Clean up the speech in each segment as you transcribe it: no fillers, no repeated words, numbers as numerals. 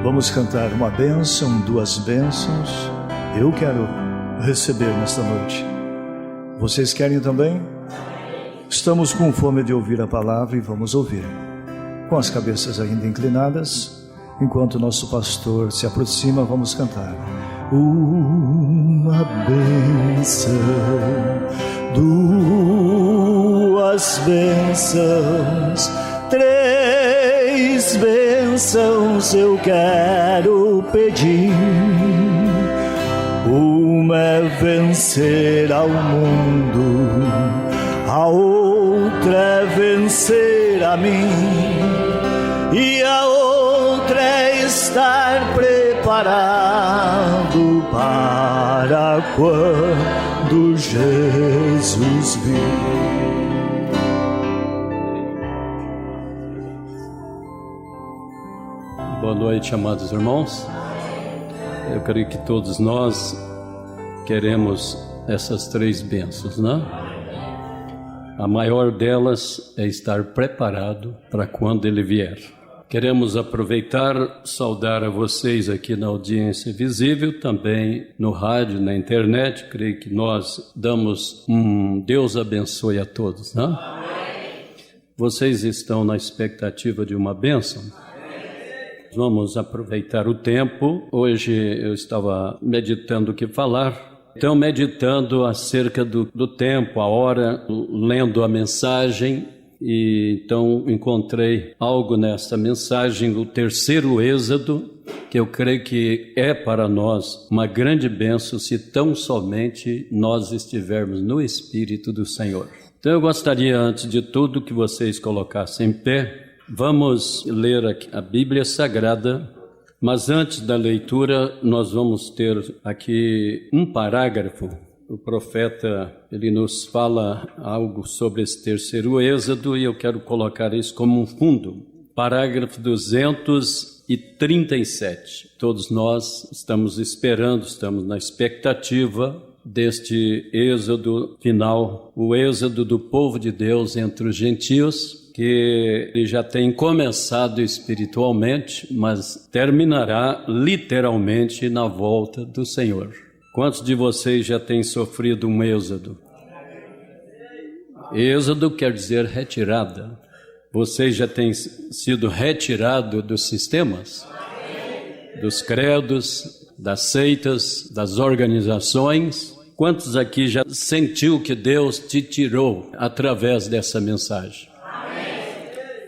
Vamos cantar uma bênção, duas bênçãos. Eu quero receber nesta noite. Vocês querem também? Estamos com fome de ouvir a palavra e vamos ouvir. Com as cabeças ainda inclinadas, enquanto o nosso pastor se aproxima, vamos cantar. Uma bênção, duas bênçãos, três bênçãos eu quero pedir. Uma é vencer ao mundo, a outra é vencer a mim, e a outra é estar preparado para quando Jesus vir. Boa noite, amados irmãos. Eu creio que todos nós queremos essas três bênçãos, né? A maior delas é estar preparado para quando Ele vier. Queremos aproveitar, saudar a vocês aqui na audiência visível, também no rádio, na internet. Creio que nós damos Deus abençoe a todos, né? Vocês estão na expectativa de uma bênção? Vamos aproveitar o tempo. Hoje eu estava meditando o que falar. Então, meditando acerca do tempo, a hora, lendo a mensagem, e então encontrei algo nessa mensagem, o terceiro êxodo, que eu creio que é para nós uma grande bênção se tão somente nós estivermos no Espírito do Senhor. Então eu gostaria, antes de tudo, que vocês colocassem em pé. Vamos ler aqui a Bíblia Sagrada, mas antes da leitura nós vamos ter aqui um parágrafo. O profeta, ele nos fala algo sobre esse terceiro êxodo e eu quero colocar isso como um fundo. Parágrafo 237. Todos nós estamos esperando, estamos na expectativa deste êxodo final, o êxodo do povo de Deus entre os gentios, que ele já tem começado espiritualmente, mas terminará literalmente na volta do Senhor. Quantos de vocês já têm sofrido um êxodo? Êxodo quer dizer retirada. Vocês já têm sido retirados dos sistemas, dos credos, das seitas, das organizações? Quantos aqui já sentiu que Deus te tirou através dessa mensagem?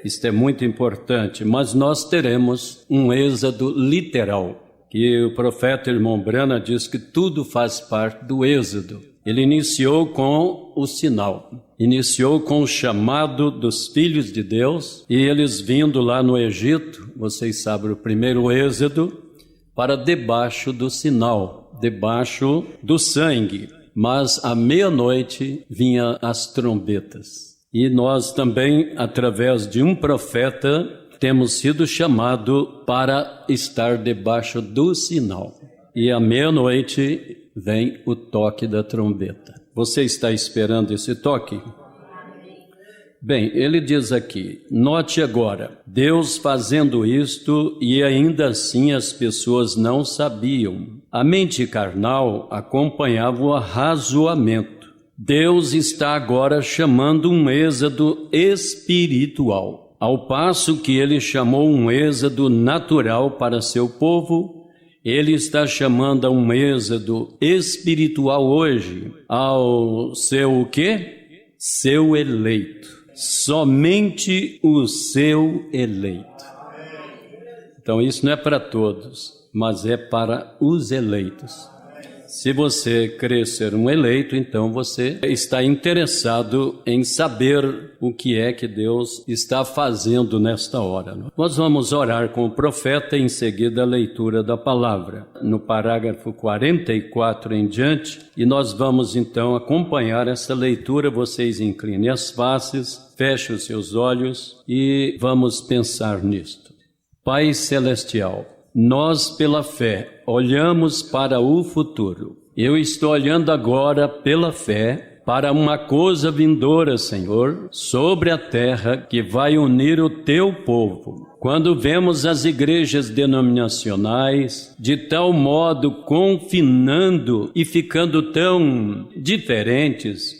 Isto é muito importante, mas nós teremos um êxodo literal, que o profeta irmão Brana diz que tudo faz parte do êxodo. Ele iniciou com o sinal, iniciou com o chamado dos filhos de Deus, e eles vindo lá no Egito, vocês sabem o primeiro êxodo, para debaixo do sinal, debaixo do sangue, mas à meia-noite vinham as trombetas. E nós também, através de um profeta, temos sido chamados para estar debaixo do sinal. E à meia-noite vem o toque da trombeta. Você está esperando esse toque? Bem, ele diz aqui, note agora, Deus fazendo isto e ainda assim as pessoas não sabiam. A mente carnal acompanhava o arrazoamento. Deus está agora chamando um êxodo espiritual, ao passo que Ele chamou um êxodo natural para seu povo, Ele está chamando a um êxodo espiritual hoje, ao seu o quê? Seu eleito, somente o seu eleito. Então isso não é para todos, mas é para os eleitos. Se você quer ser um eleito, então você está interessado em saber o que é que Deus está fazendo nesta hora. Nós vamos orar com o profeta e em seguida a leitura da palavra, no parágrafo 44 em diante, e nós vamos então acompanhar essa leitura. Vocês inclinem as faces, fechem os seus olhos e vamos pensar nisto. Pai Celestial, nós pela fé olhamos para o futuro. Eu estou olhando agora pela fé para uma coisa vindoura, Senhor, sobre a terra que vai unir o teu povo. quando vemos as igrejas denominacionais de tal modo confinando e ficando tão diferentes,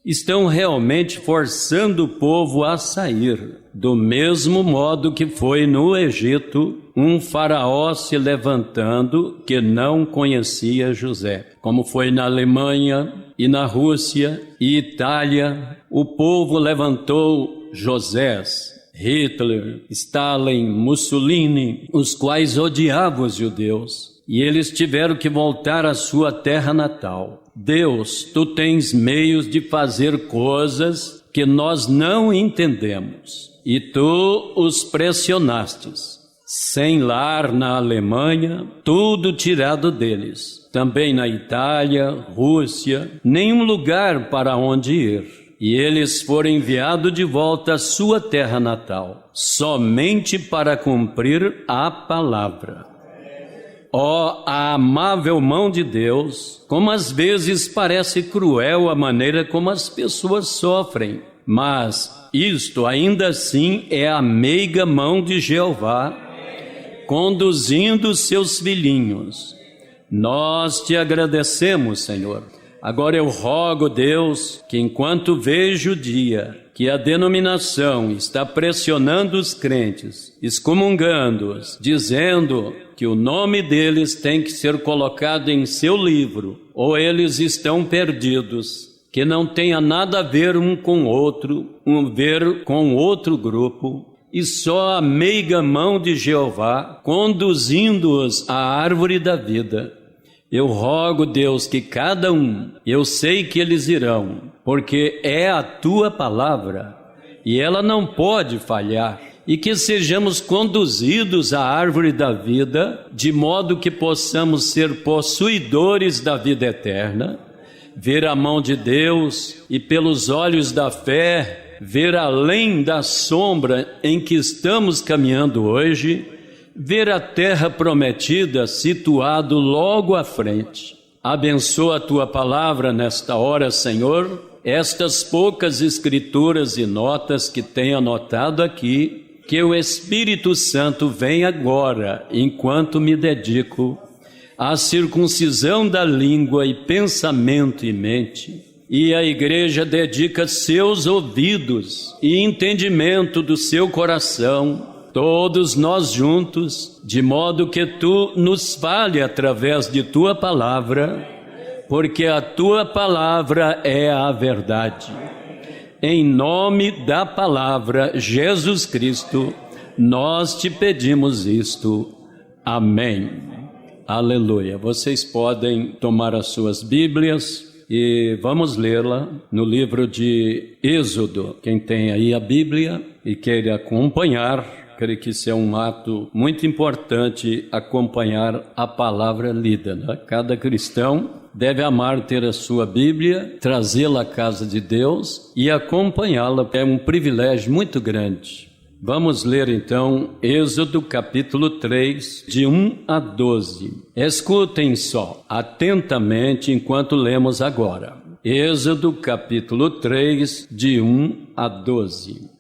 estão realmente forçando o povo a sair. Do mesmo modo que foi no Egito, um faraó se levantando que não conhecia José. Como foi na Alemanha e na Rússia e Itália, o povo levantou Josés, Hitler, Stalin, Mussolini, os quais odiavam os judeus, e eles tiveram que voltar à sua terra natal. Deus, tu tens meios de fazer coisas que nós não entendemos, e tu os pressionastes. Sem lar na Alemanha, tudo tirado deles. Também na Itália, Rússia, nenhum lugar para onde ir. E eles foram enviados de volta à sua terra natal, somente para cumprir a palavra. Ó, a amável mão de Deus, como às vezes parece cruel a maneira como as pessoas sofrem, mas isto ainda assim é a meiga mão de Jeová, conduzindo seus filhinhos. Nós te agradecemos, Senhor. Agora eu rogo, Deus, que enquanto vejo o dia que a denominação está pressionando os crentes, excomungando-os, dizendo que o nome deles tem que ser colocado em seu livro, ou eles estão perdidos, que não tenha nada a ver um com outro, ver com outro grupo, e só a meiga mão de Jeová conduzindo-os à árvore da vida. Eu rogo, Deus, que cada um, eu sei que eles irão, porque é a tua palavra e ela não pode falhar, e que sejamos conduzidos à árvore da vida, de modo que possamos ser possuidores da vida eterna, ver a mão de Deus e pelos olhos da fé, ver além da sombra em que estamos caminhando hoje, ver a terra prometida situado logo à frente. Abençoa a tua palavra nesta hora, Senhor, estas poucas escrituras e notas que tenho anotado aqui, que o Espírito Santo venha agora, enquanto me dedico à circuncisão da língua e pensamento e mente, e a igreja dedica seus ouvidos e entendimento do seu coração, todos nós juntos, de modo que tu nos fale através de tua palavra, porque a tua palavra é a verdade. Em nome da palavra Jesus Cristo, nós te pedimos isto. Amém. Aleluia. Vocês podem tomar as suas Bíblias e vamos lê-la no livro de Êxodo. Quem tem aí a Bíblia e queira acompanhar, creio que isso é um ato muito importante, acompanhar a palavra lida, né? Cada cristão deve amar ter a sua Bíblia, trazê-la à casa de Deus e acompanhá-la. É um privilégio muito grande. Vamos ler então Êxodo capítulo 3, de 1 a 12. Escutem só, atentamente, enquanto lemos agora. Êxodo capítulo 3, de 1 a 12.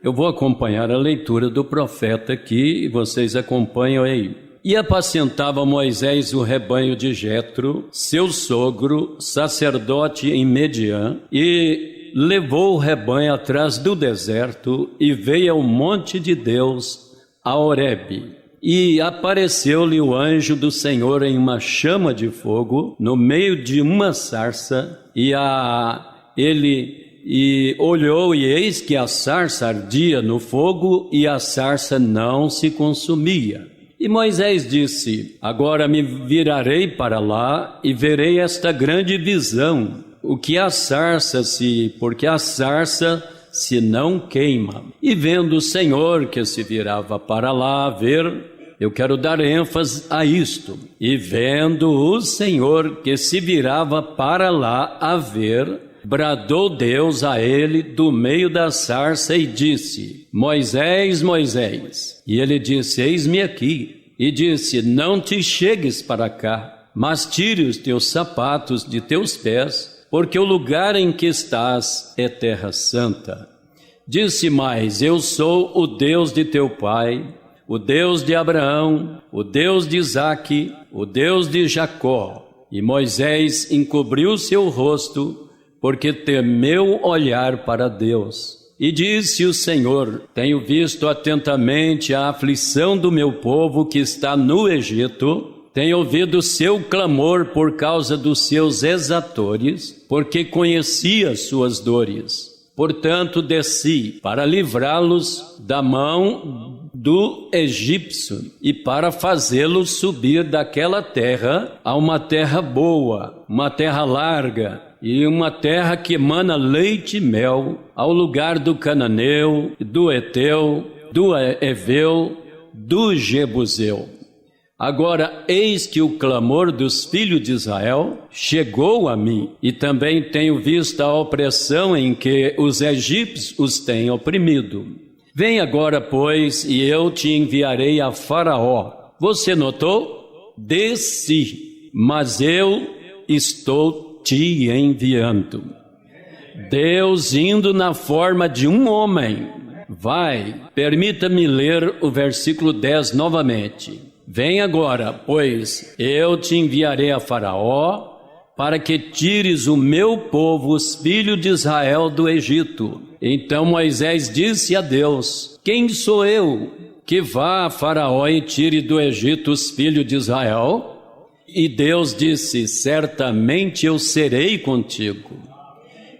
Eu vou acompanhar a leitura do profeta aqui e vocês acompanham aí. E apacentava Moisés o rebanho de Jetro, seu sogro, sacerdote em Midian, e levou o rebanho atrás do deserto e veio ao monte de Deus, a Horebe. E apareceu-lhe o anjo do Senhor em uma chama de fogo, no meio de uma sarça, e olhou, e eis que a sarça ardia no fogo, e a sarça não se consumia. E Moisés disse: agora me virarei para lá, e verei esta grande visão, porque a sarça se não queima. E vendo o Senhor que se virava para lá a ver, eu quero dar ênfase a isto, e vendo o Senhor que se virava para lá a ver, bradou Deus a ele do meio da sarça e disse: Moisés, Moisés. E ele disse: eis-me aqui. E disse: não te chegues para cá, mas tire os teus sapatos de teus pés, porque o lugar em que estás é terra santa. Disse mais: eu sou o Deus de teu pai, o Deus de Abraão, o Deus de Isaque, o Deus de Jacó. E Moisés encobriu seu rosto, porque temeu olhar para Deus. E disse o Senhor: tenho visto atentamente a aflição do meu povo que está no Egito, tenho ouvido seu clamor por causa dos seus exatores, porque conheci as suas dores. Portanto, desci para livrá-los da mão do egípcio e para fazê-los subir daquela terra a uma terra boa, uma terra larga, e uma terra que emana leite e mel, ao lugar do cananeu, do eteu, do eveu, do jebuseu. Agora, eis que o clamor dos filhos de Israel chegou a mim, e também tenho visto a opressão em que os egípcios os têm oprimido. Vem agora, pois, e eu te enviarei a Faraó. Você notou? Desci, mas eu estou te enviando. Deus indo na forma de um homem. Vai, permita-me ler o versículo 10 novamente. Vem agora, pois eu te enviarei a Faraó, para que tires o meu povo, os filhos de Israel, do Egito. Então Moisés disse a Deus: quem sou eu que vá a Faraó e tire do Egito os filhos de Israel? E Deus disse: certamente eu serei contigo,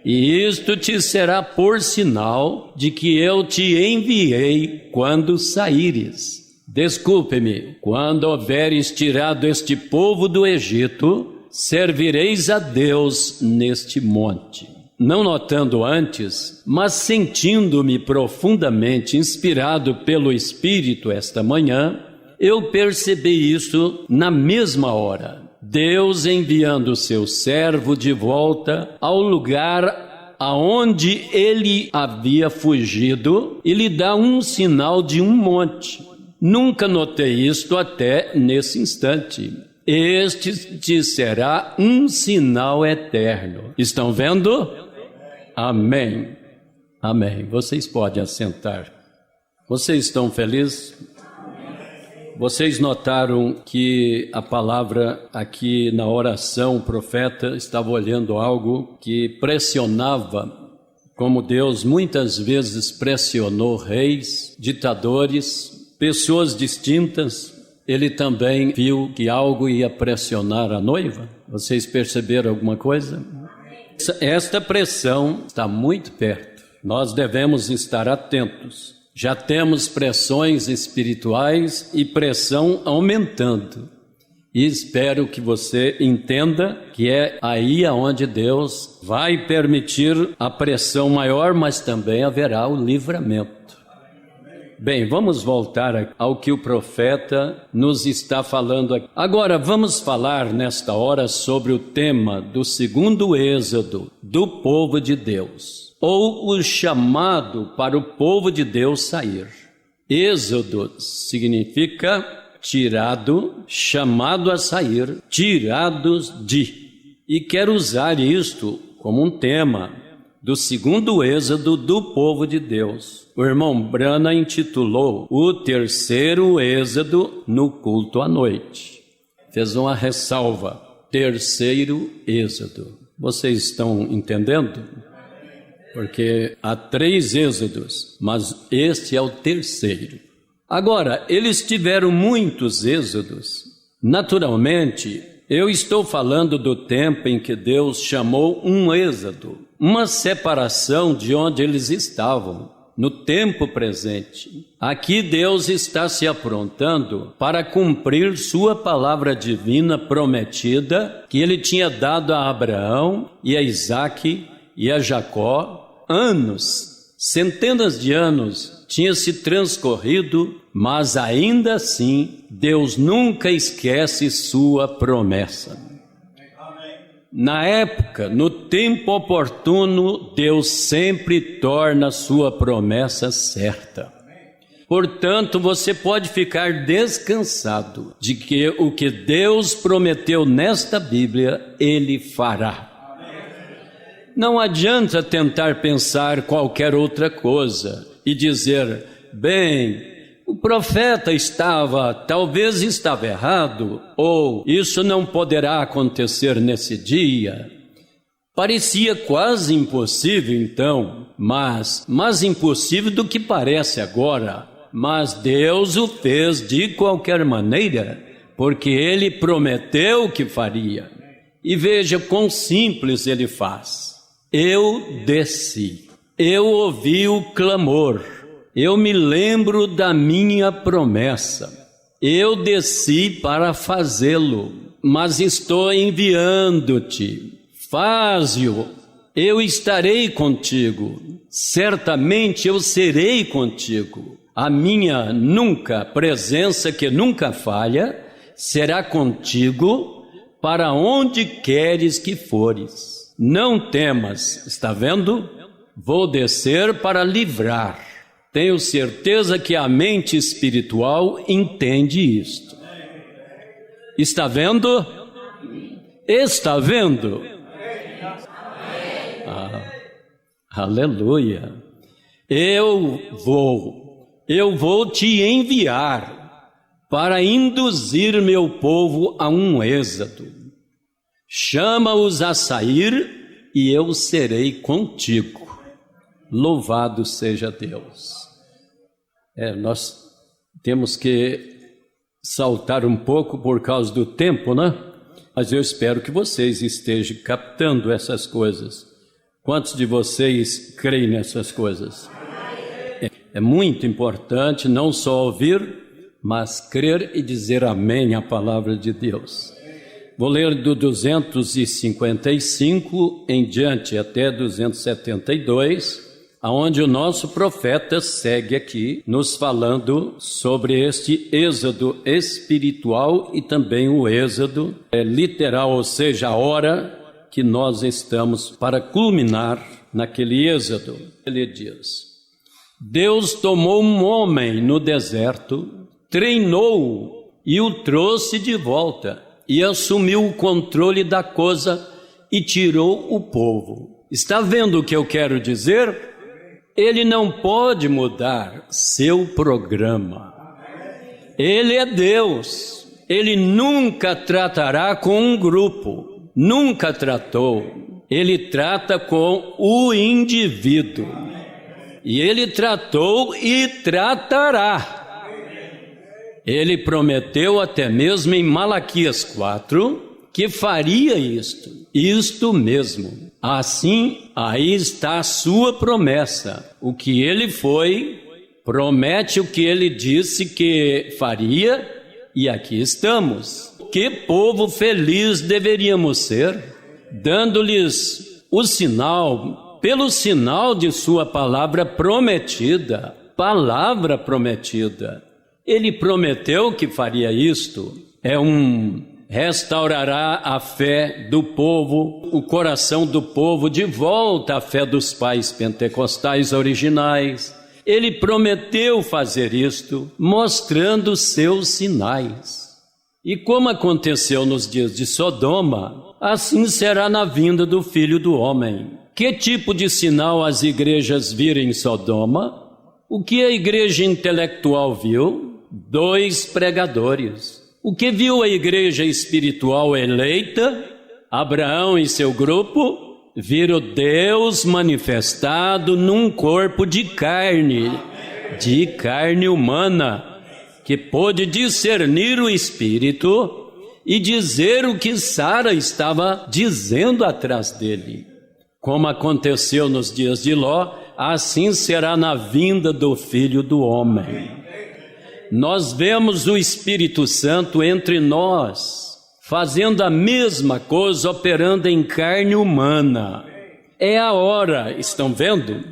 e isto te será por sinal de que eu te enviei quando saíres. Desculpe-me, quando houveres tirado este povo do Egito, servireis a Deus neste monte. Não notando antes, mas sentindo-me profundamente inspirado pelo Espírito esta manhã, eu percebi isso na mesma hora. Deus enviando o seu servo de volta ao lugar aonde ele havia fugido e lhe dá um sinal de um monte. Nunca notei isto até nesse instante. Este te será um sinal eterno. Estão vendo? Amém. Amém. Vocês podem assentar. Vocês estão felizes? Vocês notaram que a palavra aqui na oração, o profeta estava olhando algo que pressionava, como Deus muitas vezes pressionou reis, ditadores, pessoas distintas. Ele também viu que algo ia pressionar a noiva. Vocês perceberam alguma coisa? Esta pressão está muito perto. Nós devemos estar atentos. Já temos pressões espirituais e pressão aumentando. E espero que você entenda que é aí aonde Deus vai permitir a pressão maior, mas também haverá o livramento. Bem, vamos voltar ao que o profeta nos está falando aqui. Agora, vamos falar nesta hora sobre o tema do segundo êxodo do povo de Deus, ou o chamado para o povo de Deus sair. Êxodo significa tirado, chamado a sair, tirados de. E quero usar isto como um tema do segundo êxodo do povo de Deus. O irmão Brana intitulou o terceiro êxodo no culto à noite. Fez uma ressalva: terceiro êxodo. Vocês estão entendendo? Porque há 3 êxodos, mas este é o terceiro. Agora, eles tiveram muitos êxodos. Naturalmente, eu estou falando do tempo em que Deus chamou um êxodo, uma separação de onde eles estavam, no tempo presente. Aqui Deus está se aprontando para cumprir sua palavra divina prometida, que ele tinha dado a Abraão e a Isaque e a Jacó. Anos, centenas de anos tinha se transcorrido, mas ainda assim Deus nunca esquece sua promessa. Na época, no tempo oportuno, Deus sempre torna sua promessa certa. Portanto, você pode ficar descansado de que o que Deus prometeu nesta Bíblia, Ele fará. Não adianta tentar pensar qualquer outra coisa e dizer: bem, o profeta talvez estava errado, ou isso não poderá acontecer nesse dia. Parecia quase impossível então, mas mais impossível do que parece agora. Mas Deus o fez de qualquer maneira, porque Ele prometeu que faria. E veja quão simples Ele faz. Eu desci, eu ouvi o clamor, eu me lembro da minha promessa. Eu desci para fazê-lo, mas estou enviando-te. Faze-o, eu estarei contigo, certamente eu serei contigo. A minha presença que nunca falha, será contigo para onde queres que fores. Não temas, está vendo? Vou descer para livrar. Tenho certeza que a mente espiritual entende isto. Está vendo? Está vendo? Aleluia. Eu vou te enviar para induzir meu povo a um êxodo. Chama-os a sair e eu serei contigo. Louvado seja Deus. Nós temos que saltar um pouco por causa do tempo, né? Mas eu espero que vocês estejam captando essas coisas. Quantos de vocês creem nessas coisas? É muito importante não só ouvir, mas crer e dizer amém à palavra de Deus. Vou ler do 255 em diante até 272, aonde o nosso profeta segue aqui, nos falando sobre este êxodo espiritual e também o êxodo literal, ou seja, a hora que nós estamos para culminar naquele êxodo. Ele diz: Deus tomou um homem no deserto, treinou-o e o trouxe de volta, e assumiu o controle da coisa e tirou o povo. Está vendo o que eu quero dizer? Ele não pode mudar seu programa. Ele é Deus. Ele nunca tratará com um grupo. Nunca tratou. Ele trata com o indivíduo. E Ele tratou e tratará. Ele prometeu até mesmo em Malaquias 4 que faria isto mesmo. Assim, aí está a sua promessa. O que Ele foi, promete o que Ele disse que faria, e aqui estamos. Que povo feliz deveríamos ser, dando-lhes o sinal, pelo sinal de sua palavra prometida. Palavra prometida. Ele prometeu que faria isto. Restaurará a fé do povo, o coração do povo de volta à fé dos pais pentecostais originais. Ele prometeu fazer isto, mostrando seus sinais. E como aconteceu nos dias de Sodoma, assim será na vinda do Filho do Homem. Que tipo de sinal as igrejas viram em Sodoma? O que a igreja intelectual viu? 2 pregadores. O que viu a igreja espiritual eleita? Abraão e seu grupo viram Deus manifestado num corpo de carne humana, que pôde discernir o Espírito e dizer o que Sara estava dizendo atrás dele. Como aconteceu nos dias de Ló, assim será na vinda do Filho do Homem. Nós vemos o Espírito Santo entre nós, fazendo a mesma coisa, operando em carne humana. É a hora, estão vendo?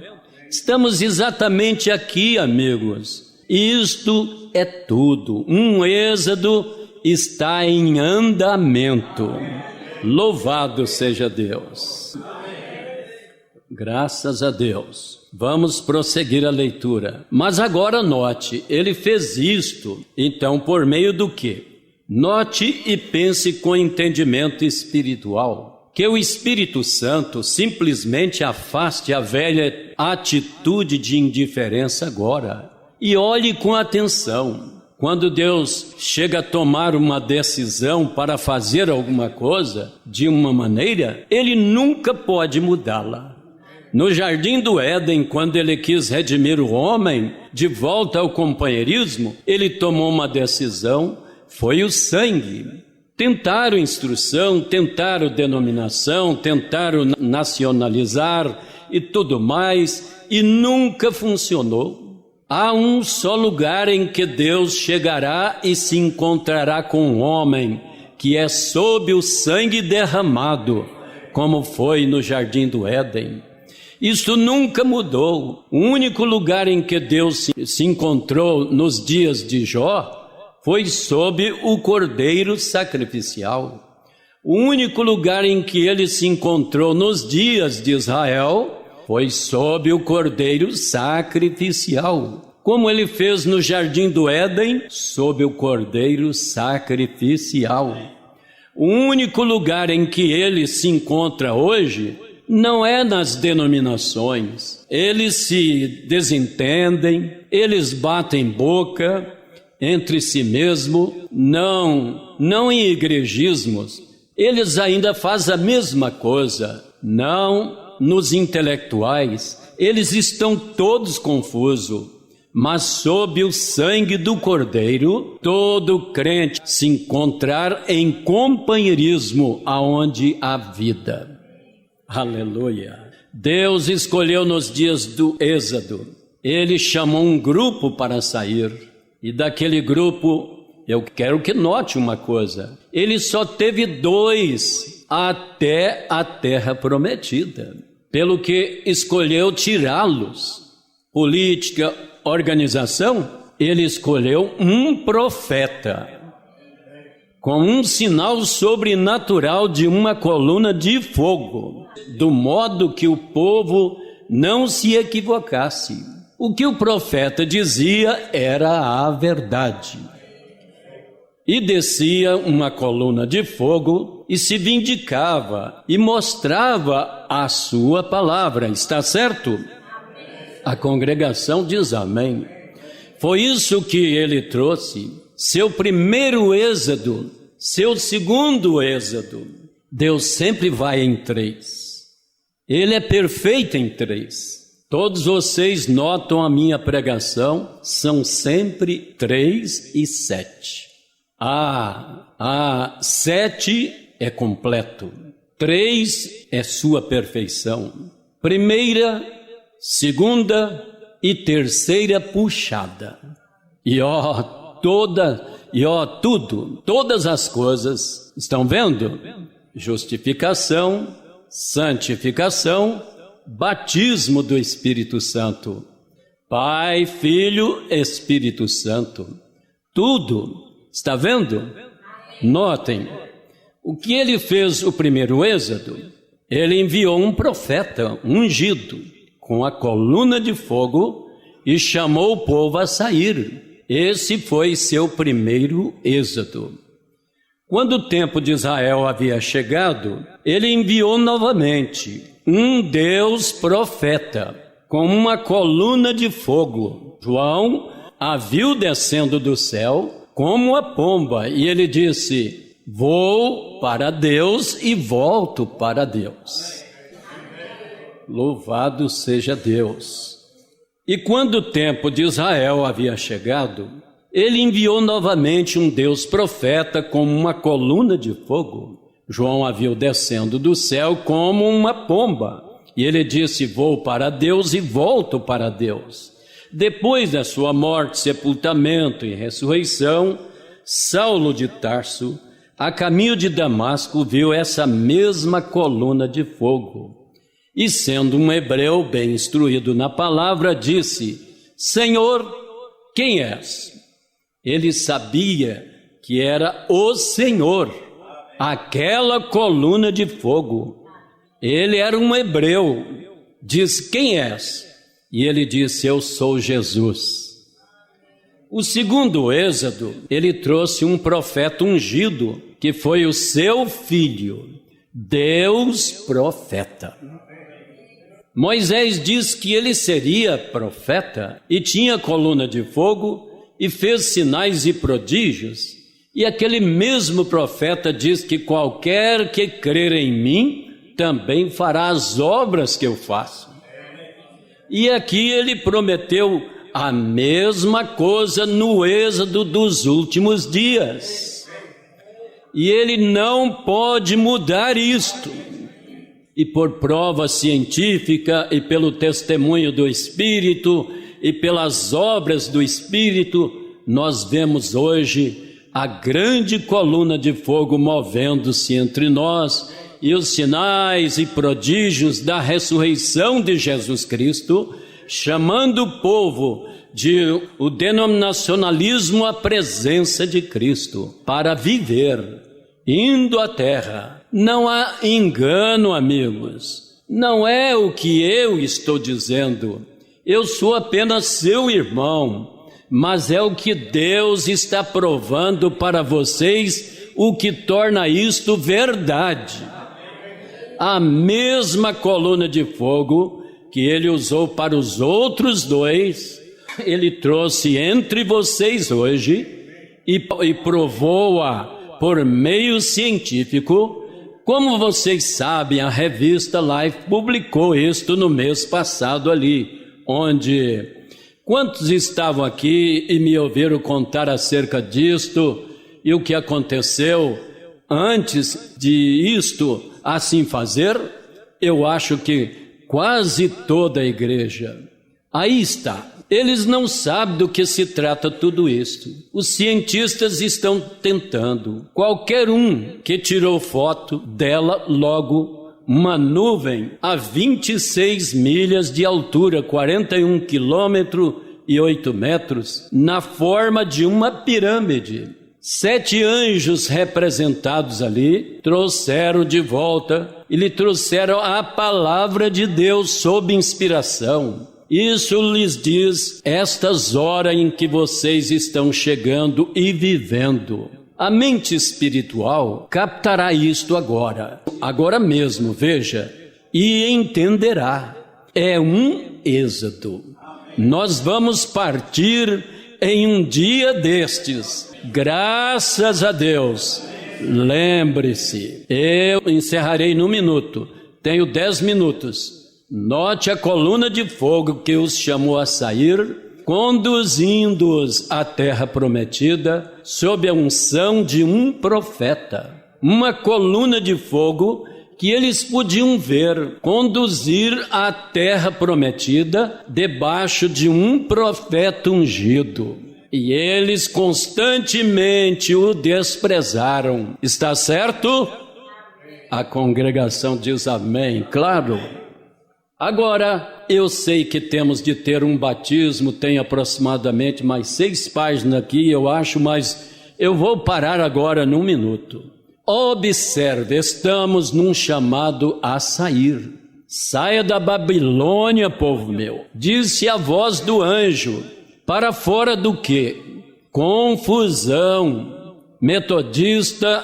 Estamos exatamente aqui, amigos. Isto é tudo. Um êxodo está em andamento. Louvado seja Deus. Graças a Deus. Vamos prosseguir a leitura. Mas agora note, ele fez isto, então por meio do quê? Note e pense com entendimento espiritual, que o Espírito Santo simplesmente afaste a velha atitude de indiferença agora. E olhe com atenção. Quando Deus chega a tomar uma decisão para fazer alguma coisa de uma maneira, Ele nunca pode mudá-la. No jardim do Éden, quando Ele quis redimir o homem de volta ao companheirismo, Ele tomou uma decisão, foi o sangue. Tentaram instrução, tentaram denominação, tentaram nacionalizar e tudo mais, e nunca funcionou. Há um só lugar em que Deus chegará e se encontrará com o homem, que é sob o sangue derramado, como foi no jardim do Éden. Isso nunca mudou. O único lugar em que Deus se encontrou nos dias de Jó foi sob o cordeiro sacrificial. O único lugar em que ele se encontrou nos dias de Israel foi sob o cordeiro sacrificial, como ele fez no jardim do Éden, sob o cordeiro sacrificial. O único lugar em que ele se encontra hoje não é nas denominações. Eles se desentendem, eles batem boca entre si mesmo, não em igrejismos. Eles ainda fazem a mesma coisa, não nos intelectuais, eles estão todos confusos, mas sob o sangue do Cordeiro, todo crente se encontrar em companheirismo aonde há vida. Aleluia! Deus escolheu nos dias do Êxodo, Ele chamou um grupo para sair, e daquele grupo, eu quero que note uma coisa, Ele só teve 2 até a terra prometida, pelo que escolheu tirá-los. Política, organização, Ele escolheu um profeta, com um sinal sobrenatural de uma coluna de fogo, do modo que o povo não se equivocasse. O que o profeta dizia era a verdade. E descia uma coluna de fogo e se vindicava e mostrava a sua palavra. Está certo? Amém. A congregação diz amém. Foi isso que ele trouxe. Seu primeiro êxodo, seu segundo êxodo. Deus sempre vai em 3. Ele é perfeito em 3. Todos vocês notam a minha pregação, são sempre 3 e 7. 7 é completo, 3 é sua perfeição. Primeira, segunda e terceira puxada. Todas as coisas, estão vendo? Justificação, santificação, batismo do Espírito Santo, Pai, Filho, Espírito Santo, tudo. Está vendo? Notem, o que ele fez o primeiro êxodo, ele enviou um profeta ungido com a coluna de fogo e chamou o povo a sair. Esse foi seu primeiro êxodo. Quando o tempo de Israel havia chegado, ele enviou novamente um Deus profeta com uma coluna de fogo. João a viu descendo do céu como a pomba, e ele disse: vou para Deus e volto para Deus. Louvado seja Deus. E quando o tempo de Israel havia chegado, ele enviou novamente um Deus profeta como uma coluna de fogo. João a viu descendo do céu como uma pomba, e ele disse: vou para Deus e volto para Deus. Depois da sua morte, sepultamento e ressurreição, Saulo de Tarso, a caminho de Damasco, viu essa mesma coluna de fogo. E sendo um hebreu bem instruído na palavra, disse: Senhor, quem és? Ele sabia que era o Senhor, aquela coluna de fogo. Ele era um hebreu. Diz: quem és? E ele disse: eu sou Jesus. O segundo êxodo, ele trouxe um profeta ungido, que foi o seu filho, Deus profeta. Moisés diz que ele seria profeta e tinha coluna de fogo e fez sinais e prodígios. E aquele mesmo profeta diz que qualquer que crer em mim também fará as obras que eu faço. E aqui ele prometeu a mesma coisa no êxodo dos últimos dias. E ele não pode mudar isto. E por prova científica e pelo testemunho do Espírito e pelas obras do Espírito, nós vemos hoje a grande coluna de fogo movendo-se entre nós e os sinais e prodígios da ressurreição de Jesus Cristo, chamando o povo de o denominacionalismo à presença de Cristo para viver, indo à terra. Não há engano, amigos, não é o que eu estou dizendo, eu sou apenas seu irmão, mas é o que Deus está provando para vocês, o que torna isto verdade. A mesma coluna de fogo que ele usou para os outros dois, ele trouxe entre vocês hoje e provou-a por meio científico. Como vocês sabem, a revista Life publicou isto no mês passado ali, onde quantos estavam aqui e me ouviram contar acerca disto e o que aconteceu antes de isto assim fazer? Eu acho que quase toda a igreja. Aí está. Eles não sabem do que se trata tudo isto. Os cientistas estão tentando. Qualquer um que tirou foto dela, logo uma nuvem a 26 milhas de altura, 41 quilômetros e 8 metros, na forma de uma pirâmide. 7 anjos representados ali trouxeram de volta e lhe trouxeram a palavra de Deus sob inspiração. Isso lhes diz estas horas em que vocês estão chegando e vivendo. A mente espiritual captará isto agora mesmo, veja, e entenderá. É um êxodo. Nós vamos partir em um dia destes, graças a Deus. Lembre-se, eu encerrarei num minuto, tenho 10 minutos. Note a coluna de fogo que os chamou a sair, conduzindo-os à terra prometida, sob a unção de um profeta. Uma coluna de fogo que eles podiam ver conduzir à terra prometida debaixo de um profeta ungido. E eles constantemente o desprezaram. Está certo? A congregação diz amém, claro. Agora, eu sei que temos de ter um batismo, tem aproximadamente mais 6 páginas aqui, eu acho, mas eu vou parar agora num minuto. Observe, estamos num chamado a sair. Saia da Babilônia, povo meu. Disse a voz do anjo, para fora do quê? Confusão. Metodista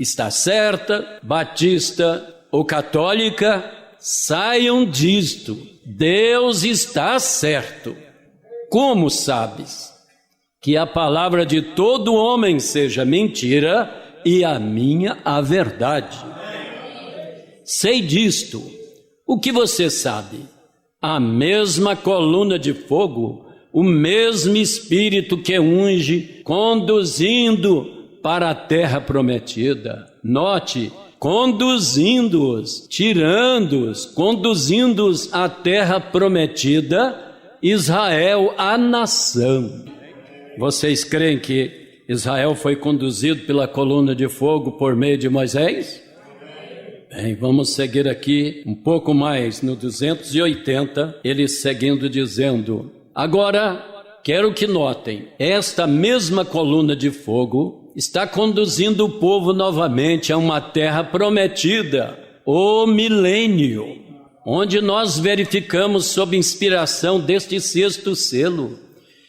está certa, batista ou católica, saiam disto, Deus está certo. Como sabes? Que a palavra de todo homem seja mentira e a minha a verdade. Sei disto. O que você sabe? A mesma coluna de fogo, o mesmo Espírito que unge, conduzindo para a terra prometida. Note, conduzindo-os, tirando-os, conduzindo-os à terra prometida, Israel, a nação. Vocês creem que Israel foi conduzido pela coluna de fogo por meio de Moisés? Bem, vamos seguir aqui um pouco mais, no 280, ele seguindo dizendo: agora, quero que notem, esta mesma coluna de fogo está conduzindo o povo novamente a uma terra prometida, o milênio, onde nós verificamos sob inspiração deste 6º selo.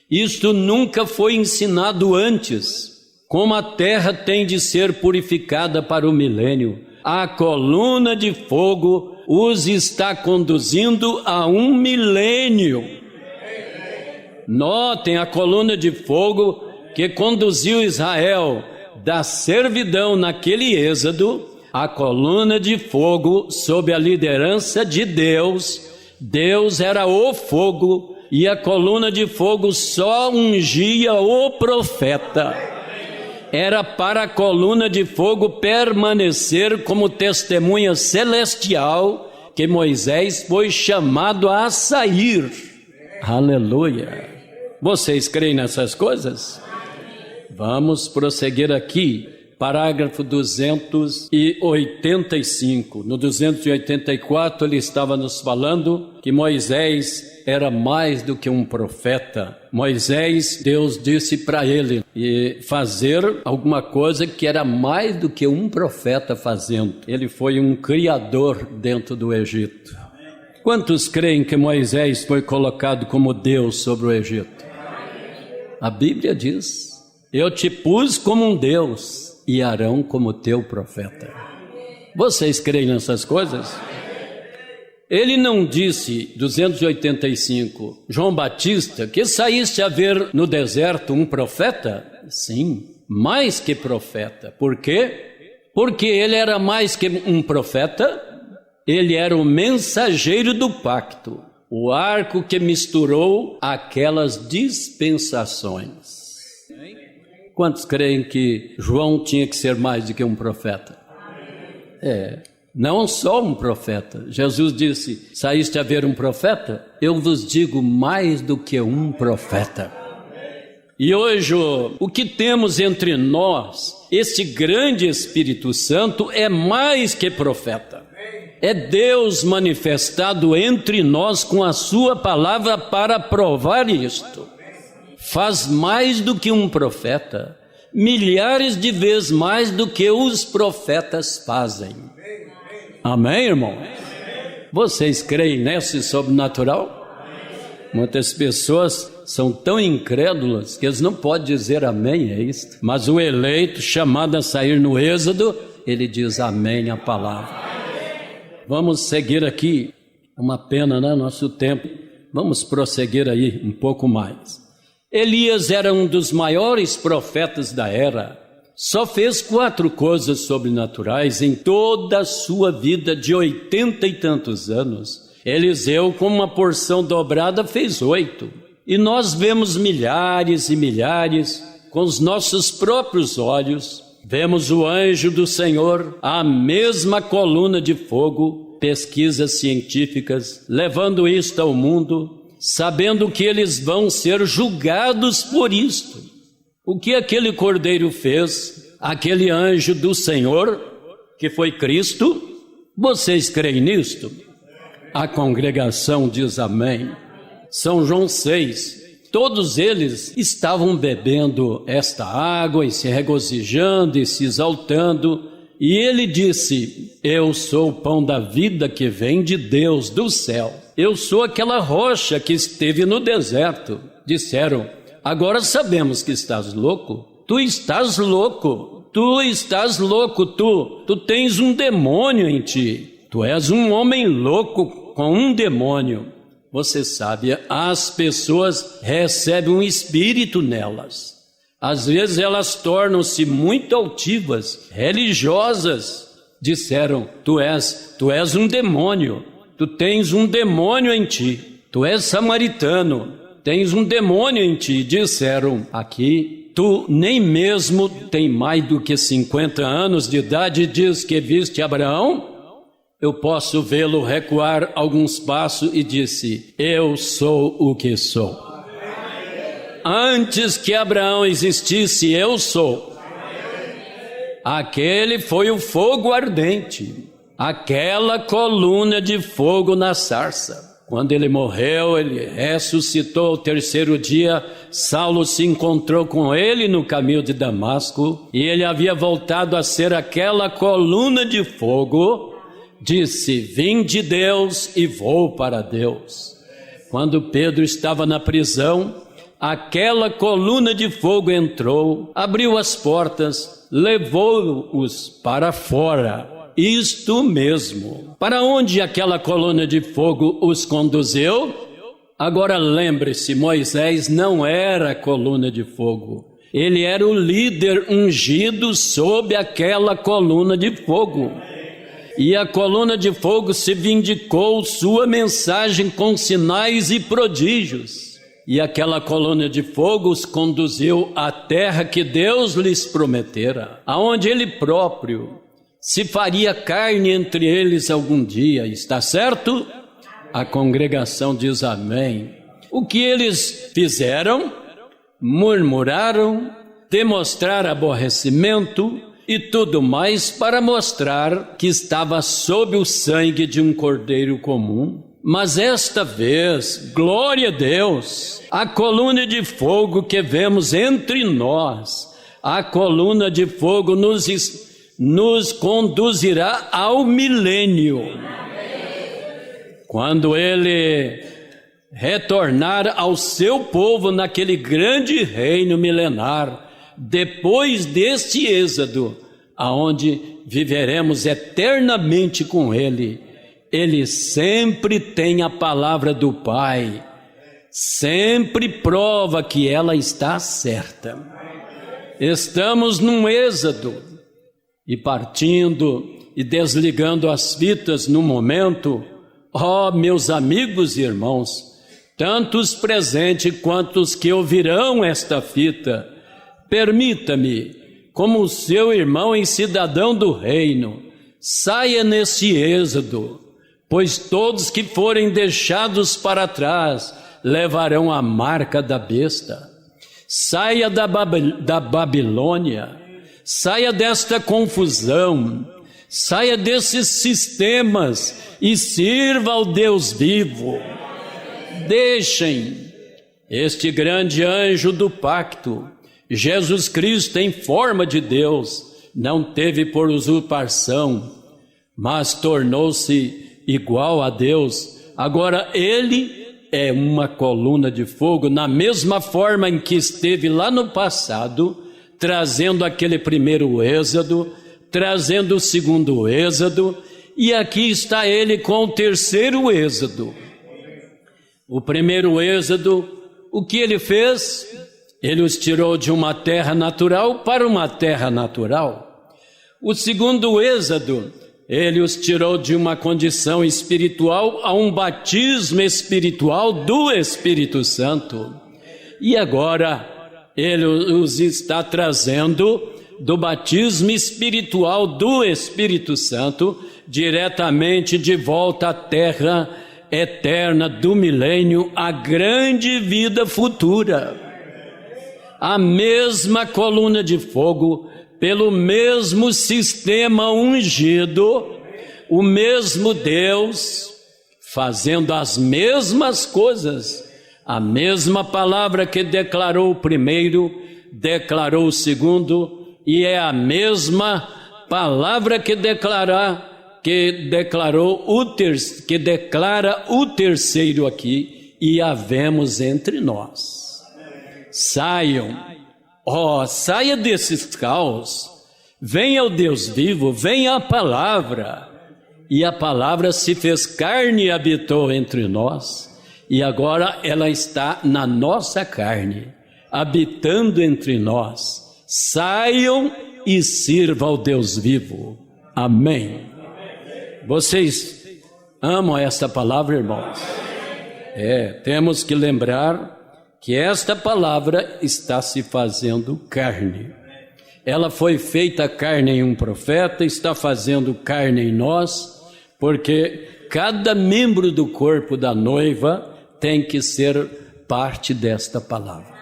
Isto nunca foi ensinado antes, como a terra tem de ser purificada para o milênio. A coluna de fogo os está conduzindo a um milênio. Notem a coluna de fogo que conduziu Israel da servidão naquele êxodo, a coluna de fogo sob a liderança de Deus. Deus era o fogo e a coluna de fogo só ungia o profeta. Era para a coluna de fogo permanecer como testemunha celestial que Moisés foi chamado a sair. Aleluia! Vocês creem nessas coisas? Vamos prosseguir aqui, parágrafo 285. No 284 ele estava nos falando que Moisés era mais do que um profeta. Moisés, Deus disse para ele fazer alguma coisa que era mais do que um profeta fazendo. Ele foi um criador dentro do Egito. Quantos creem que Moisés foi colocado como Deus sobre o Egito? A Bíblia diz: eu te pus como um Deus e Arão como teu profeta. Vocês creem nessas coisas? Ele não disse, 285, João Batista, que saíste a ver no deserto um profeta? Sim, mais que profeta. Por quê? Porque ele era mais que um profeta, ele era o mensageiro do pacto, o arco que misturou aquelas dispensações. Quantos creem que João tinha que ser mais do que um profeta? Não só um profeta. Jesus disse, saíste a ver um profeta? Eu vos digo mais do que um profeta. E hoje o que temos entre nós, este grande Espírito Santo, é mais que profeta. É Deus manifestado entre nós com a sua palavra para provar isto. Faz mais do que um profeta, milhares de vezes mais do que os profetas fazem. Amém, irmão? Vocês creem nesse sobrenatural? Muitas pessoas são tão incrédulas que eles não podem dizer amém, é isso. Mas o eleito, chamado a sair no êxodo, ele diz amém à palavra. Vamos seguir aqui. Uma pena, né? Nosso tempo. Vamos prosseguir aí um pouco mais. Elias era um dos maiores profetas da era. Só fez 4 coisas sobrenaturais em toda a sua vida de 80 e tantos anos. Eliseu, com uma porção dobrada, fez 8. E nós vemos milhares e milhares com os nossos próprios olhos. Vemos o anjo do Senhor, a mesma coluna de fogo, pesquisas científicas, levando isto ao mundo, sabendo que eles vão ser julgados por isto. O que aquele cordeiro fez, aquele anjo do Senhor, que foi Cristo, vocês creem nisto? A congregação diz amém. São João 6, todos eles estavam bebendo esta água e se regozijando e se exaltando, e ele disse, eu sou o pão da vida que vem de Deus, do céu. Eu sou aquela rocha que esteve no deserto. Disseram, agora sabemos que estás louco. Tu estás louco. Tu estás louco. Tu tens um demônio em ti. Tu és um homem louco com um demônio. Você sabe, as pessoas recebem um espírito nelas. Às vezes elas tornam-se muito altivas, religiosas. Disseram, tu és um demônio. Tu tens um demônio em ti. Tu és samaritano. Tens um demônio em ti. Disseram aqui, tu nem mesmo tem mais do que 50 anos de idade, diz que viste Abraão? Eu posso vê-lo recuar alguns passos e disse, eu sou o que sou. Antes que Abraão existisse, eu sou. Aquele foi o fogo ardente, aquela coluna de fogo na sarça. Quando ele morreu, ele ressuscitou ao 3º dia. Saulo se encontrou com ele no caminho de Damasco e ele havia voltado a ser aquela coluna de fogo. Disse, vim de Deus e vou para Deus. Quando Pedro estava na prisão, aquela coluna de fogo entrou, abriu as portas, levou-os para fora. isto mesmo. Para onde aquela coluna de fogo os conduziu? Agora lembre-se, Moisés não era a coluna de fogo. Ele era o líder ungido sob aquela coluna de fogo. E a coluna de fogo se vindicou sua mensagem com sinais e prodígios. E aquela coluna de fogo os conduziu à terra que Deus lhes prometera, aonde Ele próprio se faria carne entre eles algum dia. Está certo? A congregação diz amém. O que eles fizeram? Murmuraram, demonstraram aborrecimento e tudo mais para mostrar que estava sob o sangue de um cordeiro comum. Mas esta vez, glória a Deus, a coluna de fogo que vemos entre nós, a coluna de fogo nos conduzirá ao milênio. Quando Ele retornar ao seu povo naquele grande reino milenar, depois deste êxodo, aonde viveremos eternamente com Ele, Ele sempre tem a palavra do Pai, sempre prova que ela está certa. Estamos num êxodo, e partindo e desligando as fitas no momento, meus amigos e irmãos, tanto os presentes quanto os que ouvirão esta fita, permita-me, como seu irmão e cidadão do reino, saia nesse êxodo, pois todos que forem deixados para trás levarão a marca da besta. Saia da Babilônia, saia desta confusão, saia desses sistemas e sirva ao Deus vivo. Deixem este grande anjo do pacto, Jesus Cristo em forma de Deus, não teve por usurpação, mas tornou-se igual a Deus. Agora Ele é uma coluna de fogo, na mesma forma em que esteve lá no passado, trazendo aquele primeiro êxodo, trazendo o segundo êxodo, e aqui está Ele com o terceiro êxodo. O primeiro êxodo, o que Ele fez? Ele os tirou de uma terra natural para uma terra natural. O segundo êxodo, Ele os tirou de uma condição espiritual a um batismo espiritual do Espírito Santo. E agora Ele os está trazendo do batismo espiritual do Espírito Santo diretamente de volta à terra eterna do milênio, a grande vida futura. A mesma coluna de fogo, pelo mesmo sistema ungido, o mesmo Deus, fazendo as mesmas coisas, a mesma palavra que declarou o primeiro, declarou o segundo, e é a mesma palavra que declara o terceiro aqui, e a vemos entre nós. Saiam, saia desses caos, venha o Deus vivo, venha a palavra, e a palavra se fez carne e habitou entre nós, e agora ela está na nossa carne, habitando entre nós. Saiam e sirvam ao Deus vivo. Amém. Vocês amam esta palavra, irmãos? Temos que lembrar que esta palavra está se fazendo carne. Ela foi feita carne em um profeta, está fazendo carne em nós, porque cada membro do corpo da noiva tem que ser parte desta palavra.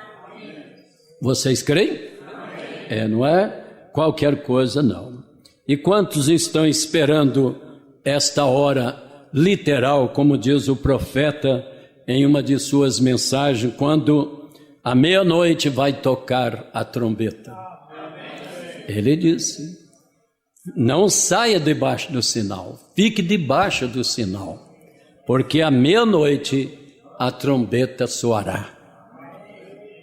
Vocês creem? Não é qualquer coisa, não. E quantos estão esperando esta hora literal, como diz o profeta em uma de suas mensagens, quando à meia-noite vai tocar a trombeta? Ele disse: não saia debaixo do sinal, fique debaixo do sinal, porque à meia-noite a trombeta soará.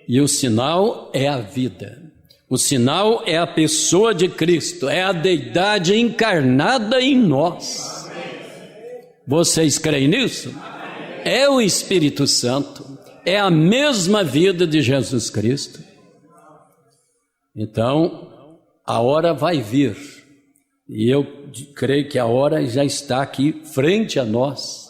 E o sinal é a vida. O sinal é a pessoa de Cristo, é a deidade encarnada em nós. Vocês creem nisso? É o Espírito Santo, é a mesma vida de Jesus Cristo. Então, a hora vai vir, e eu creio que a hora já está aqui frente a nós.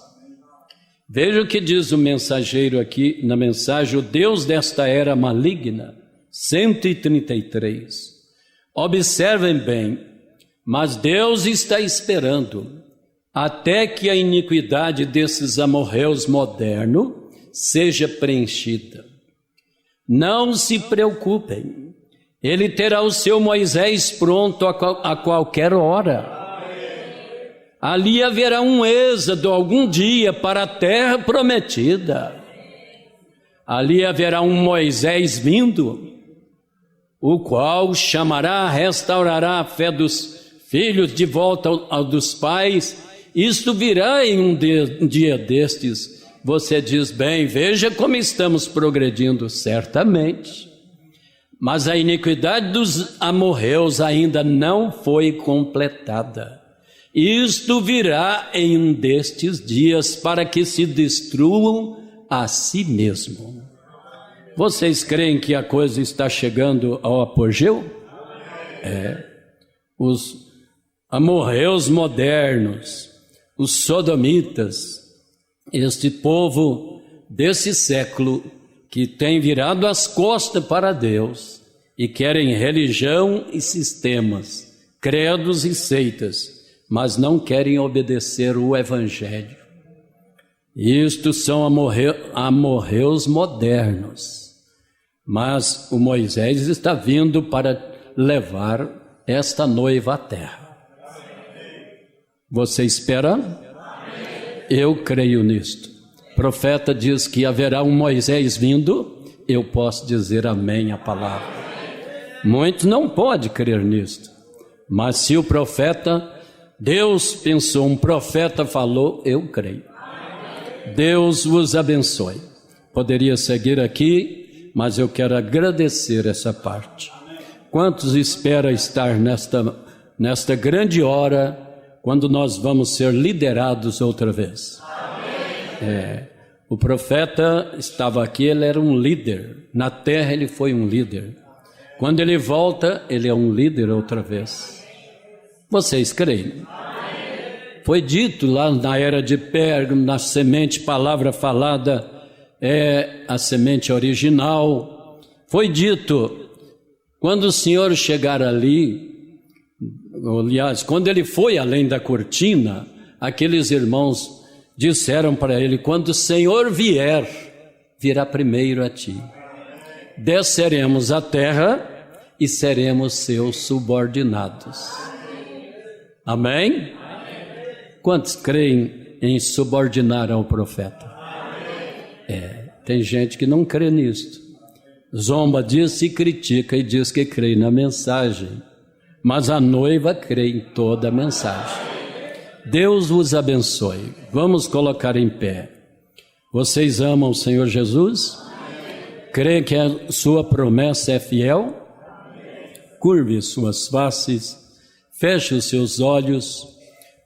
Veja o que diz o mensageiro aqui na mensagem: o Deus desta era maligna, 133. Observem bem, mas Deus está esperando até que a iniquidade desses amorreus modernos seja preenchida. Não se preocupem, ele terá o seu Moisés pronto a qualquer hora. Ali haverá um êxodo algum dia para a terra prometida. Ali haverá um Moisés vindo, o qual chamará, restaurará a fé dos filhos de volta ao dos pais. Isto virá em um dia destes. Você diz: bem, veja como estamos progredindo. Certamente, mas a iniquidade dos amorreus ainda não foi completada. Isto virá em um destes dias para que se destruam a si mesmo. Vocês creem que a coisa está chegando ao apogeu? Os amorreus modernos, os sodomitas, este povo desse século que tem virado as costas para Deus e querem religião e sistemas, credos e seitas, mas não querem obedecer o Evangelho. Isto são amorreus modernos, mas o Moisés está vindo para levar esta noiva à terra. Você espera? Eu creio nisto. O profeta diz que haverá um Moisés vindo, eu posso dizer amém à palavra. Muitos não podem crer nisto, mas se o profeta, Deus pensou, um profeta falou, eu creio. Deus vos abençoe. Poderia seguir aqui, mas eu quero agradecer essa parte. Quantos esperam estar nesta grande hora, quando nós vamos ser liderados outra vez? O profeta estava aqui, ele era um líder. Na terra ele foi um líder. Quando ele volta, ele é um líder outra vez. Vocês creem? Foi dito lá na era de Pérgamo, na semente, palavra falada é a semente original. Foi dito, quando o Senhor chegar ali, aliás, quando ele foi além da cortina, aqueles irmãos disseram para ele: quando o Senhor vier, virá primeiro a ti. Desceremos à terra e seremos seus subordinados. Amém? Quantos creem em subordinar ao profeta? Tem gente que não crê nisto. Zomba disso e critica e diz que crê na mensagem. Mas a noiva crê em toda a mensagem. Deus vos abençoe. Vamos colocar em pé. Vocês amam o Senhor Jesus? Creem que a sua promessa é fiel? Curve suas faces, feche os seus olhos.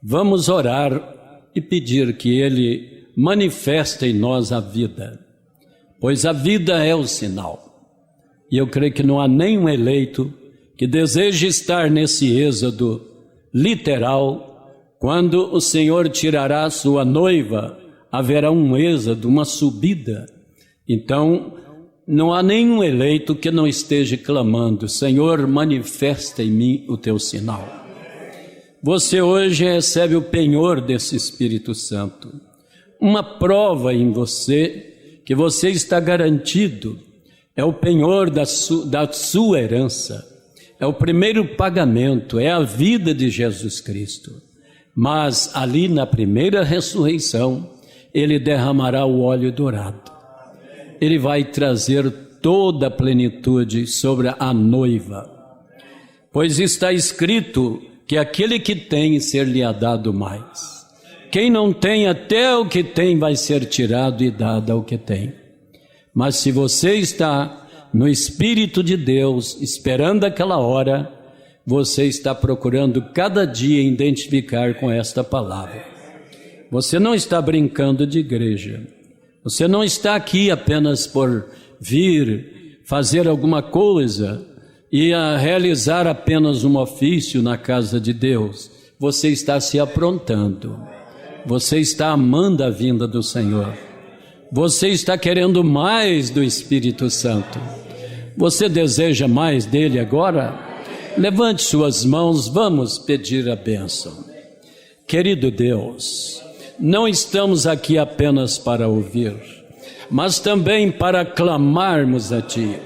Vamos orar e pedir que Ele manifeste em nós a vida, pois a vida é o sinal. E eu creio que não há nenhum eleito que deseje estar nesse êxodo literal. Quando o Senhor tirará sua noiva, haverá um êxodo, uma subida. Então, não há nenhum eleito que não esteja clamando: Senhor, manifesta em mim o teu sinal. Você hoje recebe o penhor desse Espírito Santo, uma prova em você que você está garantido. É o penhor da sua herança, é o primeiro pagamento, é a vida de Jesus Cristo. Mas ali na primeira ressurreição, Ele derramará o óleo dourado. Ele vai trazer toda a plenitude sobre a noiva, pois está escrito que aquele que tem ser-lhe-á dado mais. Quem não tem, até o que tem vai ser tirado e dado ao que tem. Mas se você está no Espírito de Deus, esperando aquela hora, você está procurando cada dia identificar com esta palavra. Você não está brincando de igreja. Você não está aqui apenas por vir fazer alguma coisa e realizar apenas um ofício na casa de Deus. Você está se aprontando. Você está amando a vinda do Senhor. Você está querendo mais do Espírito Santo. Você deseja mais dele agora? Levante suas mãos, vamos pedir a bênção. Querido Deus, não estamos aqui apenas para ouvir, mas também para clamarmos a Ti,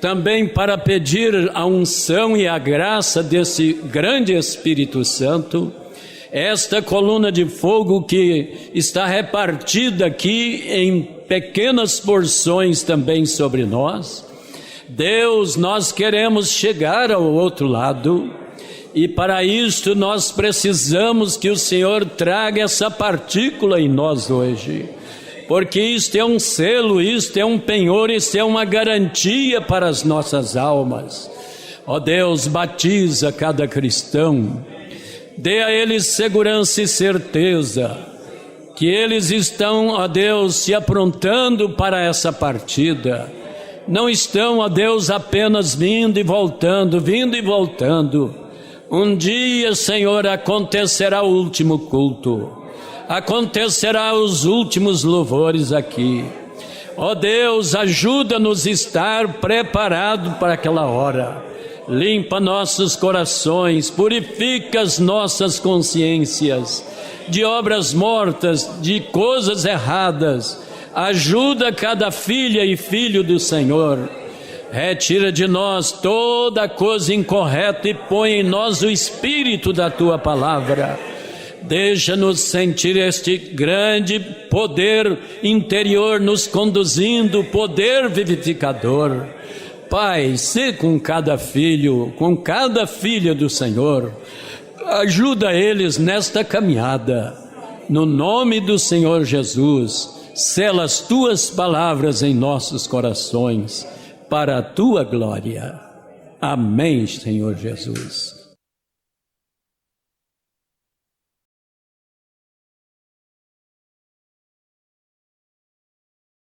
também para pedir a unção e a graça desse grande Espírito Santo, esta coluna de fogo que está repartida aqui em pequenas porções também sobre nós. Deus, nós queremos chegar ao outro lado, e para isto nós precisamos que o Senhor traga essa partícula em nós hoje, porque isto é um selo, isto é um penhor, isto é uma garantia para as nossas almas. Ó Deus, batiza cada cristão, dê a eles segurança e certeza, que eles estão, ó Deus, se aprontando para essa partida. Não estão, ó Deus, apenas vindo e voltando. Um dia, Senhor, acontecerá o último culto, acontecerá os últimos louvores aqui. Ó Deus, ajuda-nos a estar preparado para aquela hora. Limpa nossos corações, purifica as nossas consciências de obras mortas, de coisas erradas. Ajuda cada filha e filho do Senhor. Retira de nós toda coisa incorreta e põe em nós o Espírito da Tua Palavra. Deixa-nos sentir este grande poder interior nos conduzindo, poder vivificador. Pai, sê com cada filho, com cada filha do Senhor. Ajuda eles nesta caminhada. No nome do Senhor Jesus, sela as Tuas palavras em nossos corações, para a Tua glória. Amém, Senhor Jesus.